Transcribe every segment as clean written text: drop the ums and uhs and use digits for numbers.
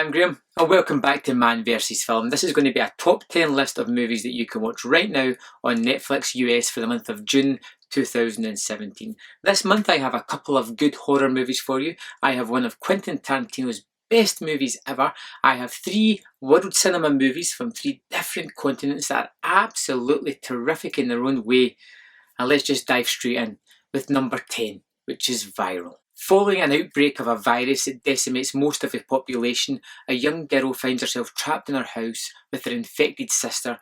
I'm Graham, and welcome back to Man vs Film. This is going to be a top 10 list of movies that you can watch right now on Netflix US for the month of June 2017. This month I have a couple of good horror movies for you. I have one of Quentin Tarantino's best movies ever. I have 3 world cinema movies from 3 different continents that are absolutely terrific in their own way. And let's just dive straight in with number 10, which is Viral. Following an outbreak of a virus that decimates most of the population, a young girl finds herself trapped in her house with her infected sister,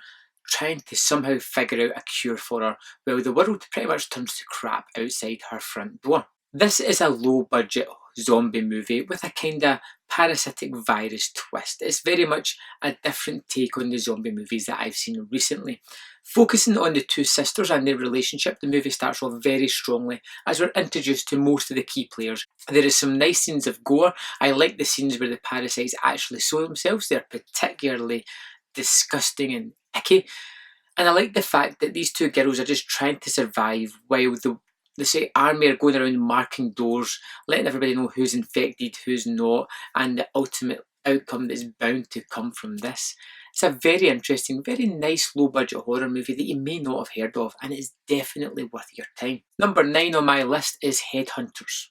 trying to somehow figure out a cure for her, while the world pretty much turns to crap outside her front door. This is a low-budget zombie movie with a kinda parasitic virus twist. It's very much a different take on the zombie movies that I've seen recently. Focusing on the 2 sisters and their relationship, the movie starts off very strongly as we're introduced to most of the key players. There is some nice scenes of gore. I like the scenes where the parasites actually show themselves. They're particularly disgusting and icky. And I like the fact that these 2 girls are just trying to survive while the army are going around marking doors, letting everybody know who's infected, who's not, and the ultimate outcome that's bound to come from this. It's a very interesting, very nice low-budget horror movie that you may not have heard of, and it's definitely worth your time. Number 9 on my list is Headhunters.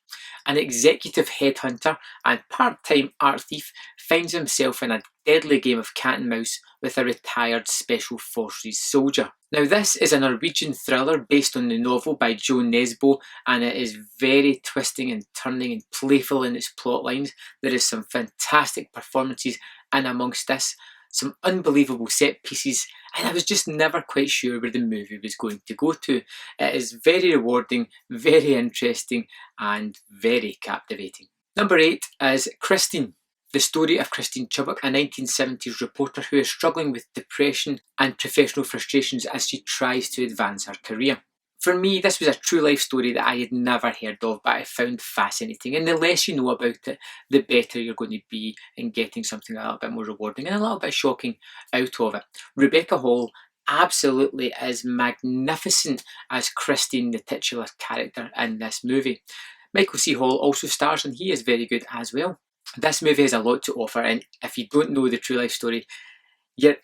An executive headhunter and part-time art thief finds himself in a deadly game of cat and mouse with a retired Special Forces soldier. Now, this is a Norwegian thriller based on the novel by Joe Nesbo, and it is very twisting and turning and playful in its plot lines. There is some fantastic performances in amongst this, some unbelievable set pieces, and I was just never quite sure where the movie was going to go to. It is very rewarding, very interesting, and very captivating. Number 8 is Christine. The story of Christine Chubbuck, a 1970s reporter who is struggling with depression and professional frustrations as she tries to advance her career. For me, this was a true life story that I had never heard of, but I found fascinating. And the less you know about it, the better you're going to be in getting something a little bit more rewarding and a little bit shocking out of it. Rebecca Hall absolutely is magnificent as Christine, the titular character in this movie. Michael C. Hall also stars, and he is very good as well. This movie has a lot to offer, and if you don't know the true life story, you're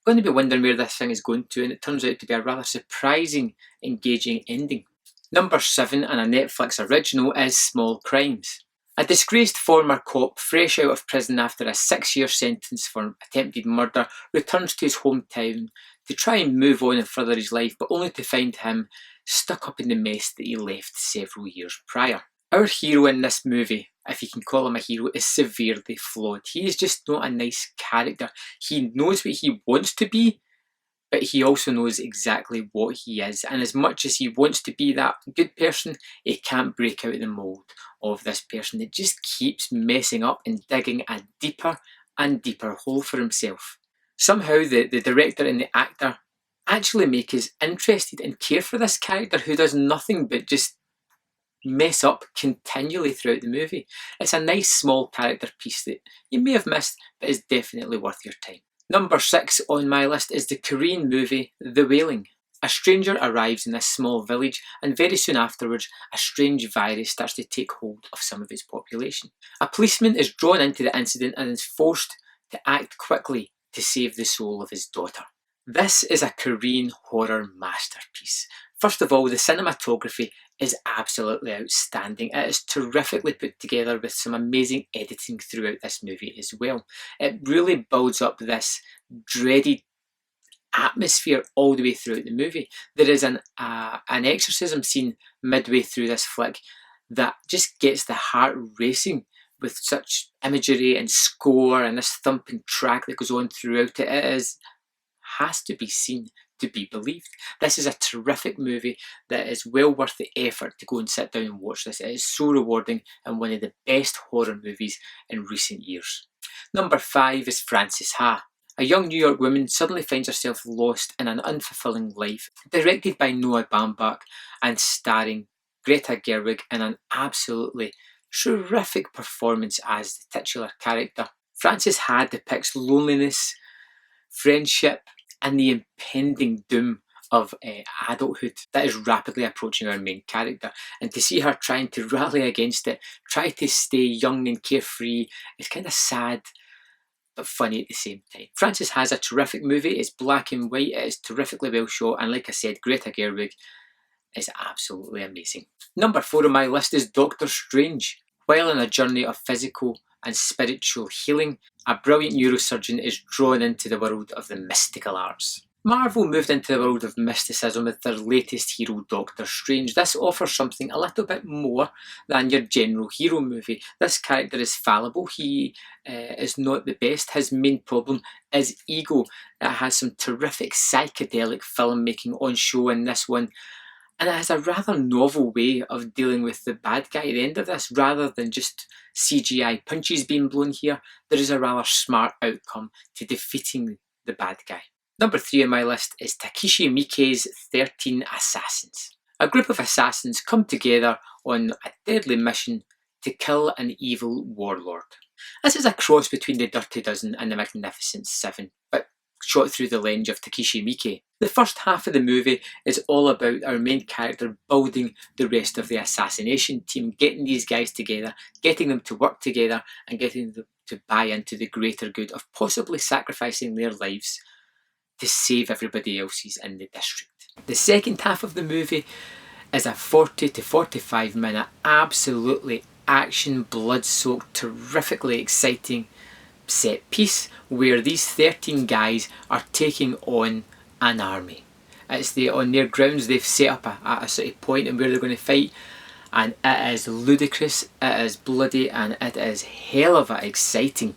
going to be wondering where this thing is going to, and it turns out to be a rather surprising, engaging ending. Number 7 and a Netflix original is Small Crimes. A disgraced former cop, fresh out of prison after a 6-year sentence for attempted murder, returns to his hometown to try and move on and further his life, but only to find him stuck up in the mess that he left several years prior. Our hero in this movie, if you can call him a hero, is severely flawed. He is just not a nice character. He knows what he wants to be, but he also knows exactly what he is. And as much as he wants to be that good person, he can't break out of the mould of this person. It just keeps messing up and digging a deeper and deeper hole for himself. Somehow the director and the actor actually make us interested and care for this character who does nothing but just mess up continually throughout the movie. It's a nice small character piece that you may have missed, but is definitely worth your time. Number 6 on my list is the Korean movie The Wailing. A stranger arrives in this small village, and very soon afterwards a strange virus starts to take hold of some of its population. A policeman is drawn into the incident and is forced to act quickly to save the soul of his daughter. This is a Korean horror masterpiece. First of all, the cinematography is absolutely outstanding. It is terrifically put together with some amazing editing throughout this movie as well. It really builds up this dreaded atmosphere all the way throughout the movie. There is an exorcism scene midway through this flick that just gets the heart racing with such imagery and score and this thumping track that goes on throughout it. It has to be seen to be believed. This is a terrific movie that is well worth the effort to go and sit down and watch this. It is so rewarding and one of the best horror movies in recent years. Number 5 is Frances Ha. A young New York woman suddenly finds herself lost in an unfulfilling life. Directed by Noah Baumbach and starring Greta Gerwig in an absolutely terrific performance as the titular character. Frances Ha depicts loneliness, friendship, and the impending doom of adulthood that is rapidly approaching our main character. And to see her trying to rally against it, try to stay young and carefree, is kind of sad but funny at the same time. Francis has a terrific movie. It's black and white, it is terrifically well shot, and like I said, Greta Gerwig is absolutely amazing. Number 4 on my list is Doctor Strange. While on a journey of physical and spiritual healing, a brilliant neurosurgeon is drawn into the world of the mystical arts. Marvel moved into the world of mysticism with their latest hero, Doctor Strange. This offers something a little bit more than your general hero movie. This character is fallible, he is not the best. His main problem is ego. It has some terrific psychedelic filmmaking on show in this one, and it has a rather novel way of dealing with the bad guy at the end of this. Rather than just CGI punches being blown here, there is a rather smart outcome to defeating the bad guy. Number 3 on my list is Takashi Miike's 13 Assassins. A group of assassins come together on a deadly mission to kill an evil warlord. This is a cross between the Dirty Dozen and the Magnificent Seven, but shot through the lens of Takashi Miike. The first half of the movie is all about our main character building the rest of the assassination team, getting these guys together, getting them to work together, and getting them to buy into the greater good of possibly sacrificing their lives to save everybody else's in the district. The second half of the movie is a 40 to 45 minute absolutely action, blood-soaked, terrifically exciting set piece where these 13 guys are taking on an army. It's on their grounds they've set up a sort of point and where they're going to fight, and it is ludicrous, it is bloody, and it is hell of a exciting.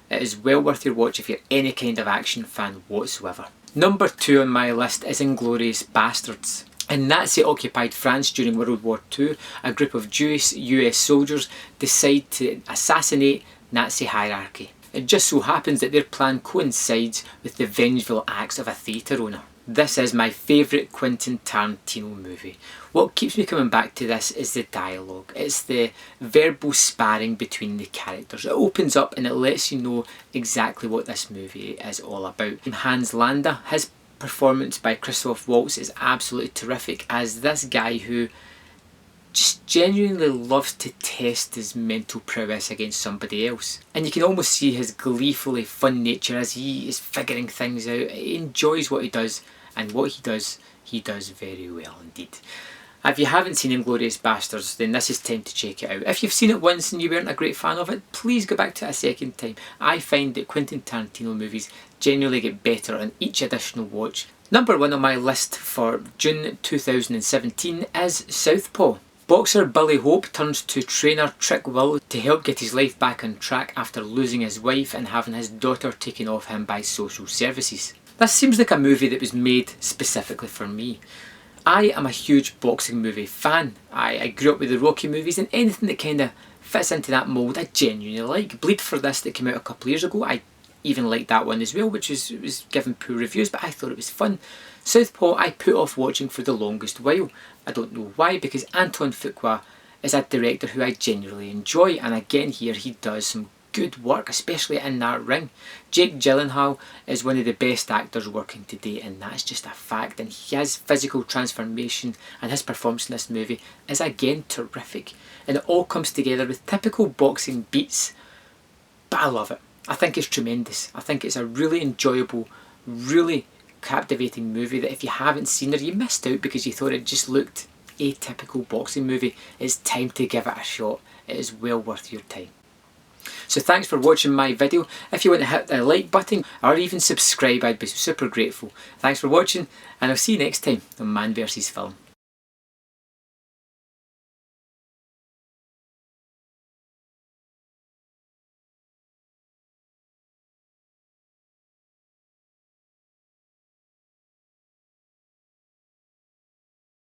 It is well worth your watch if you're any kind of action fan whatsoever. Number 2 on my list is Inglourious Basterds. In Nazi-occupied France during World War II, a group of Jewish US soldiers decide to assassinate Nazi hierarchy. It just so happens that their plan coincides with the vengeful acts of a theatre owner. This is my favourite Quentin Tarantino movie. What keeps me coming back to this is the dialogue. It's the verbal sparring between the characters. It opens up and it lets you know exactly what this movie is all about. Hans Landa, his performance by Christoph Waltz is absolutely terrific as this guy who just genuinely loves to test his mental prowess against somebody else. And you can almost see his gleefully fun nature as he is figuring things out. He enjoys what he does, and what he does very well indeed. If you haven't seen Inglourious Basterds, then this is time to check it out. If you've seen it once and you weren't a great fan of it, please go back to it a second time. I find that Quentin Tarantino movies generally get better on each additional watch. Number 1 on my list for June 2017 is Southpaw. Boxer Billy Hope turns to trainer Trick Will to help get his life back on track after losing his wife and having his daughter taken off him by social services. This seems like a movie that was made specifically for me. I am a huge boxing movie fan. I grew up with the Rocky movies, and anything that kind of fits into that mould I genuinely like. Bleed for This that came out a couple of years ago, I even liked that one as well, which was given poor reviews, but I thought it was fun. Southpaw I put off watching for the longest while. I don't know why, because Anton Fuqua is a director who I genuinely enjoy, and again here he does some good work, especially in that ring. Jake Gyllenhaal is one of the best actors working today, and that's just a fact, and his physical transformation and his performance in this movie is again terrific, and it all comes together with typical boxing beats, but I love it. I think it's tremendous. I think it's a really enjoyable, really captivating movie that if you haven't seen it, you missed out because you thought it just looked a typical boxing movie. It's time to give it a shot. It is well worth your time. So thanks for watching my video. If you want to hit the like button or even subscribe, I'd be super grateful. Thanks for watching, and I'll see you next time on Man vs Film.